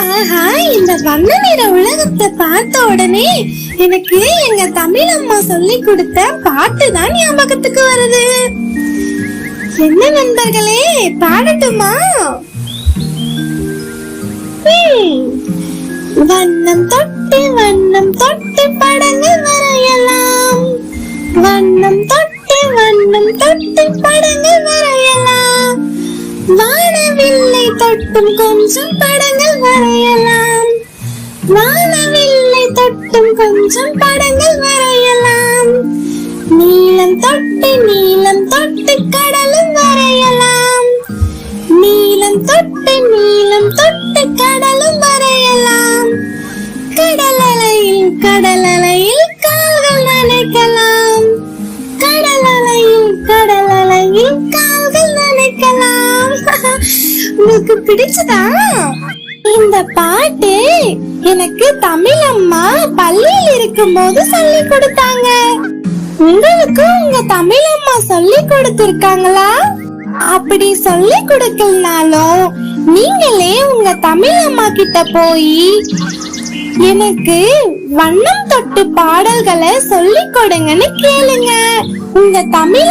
ஆஹா, இந்த வண்ண நிற உலகத்தை பார்த்த உடனே எனக்கு எங்க தமிழ் அம்மா சொல்லி கொடுத்த பாட்டு தான் ஞாபகத்துக்கு வருது. என்ன நண்பர்களே, பாடட்டுமா? வண்ணம் தொட்டு படங்கள் வரையலாம். வண்ணம் தொட்டு படங்கள் வரையலாம். வானவில்லை தொட்டும் கொஞ்சம் படங்கள் வரையலாம். வானவில்லை தொட்டும் கொஞ்சம் படங்கள் வரையலாம். நீலம் தொட்டு கடலும் வரையலாம். நீலம் தொட்டு கடலும் வரையலாம். கடலலையில் கால்கள் நனைக்கலாம். கடலலையில் கால்கள் நனைக்கலாம். உங்களுக்கு பிடிச்சதா? இந்த பாட்டு எனக்கு தமிழ் அம்மா பள்ளியில் இருக்கும் போது சொல்லி கொடுத்தாங்க. உங்களுக்கும் உங்க தமிழ் அம்மா சொல்லி கொடுத்திருக்காங்களா? அப்படி சொல்லி கொடுக்கலனாலும் நீங்களே உங்க தமிழ் அம்மா கிட்ட போய் எனக்கு வண்ணம் தொட்டு பாடல்களை சொல்லி கொடுங்கன்னு கேளுங்க. உங்க தமிழ்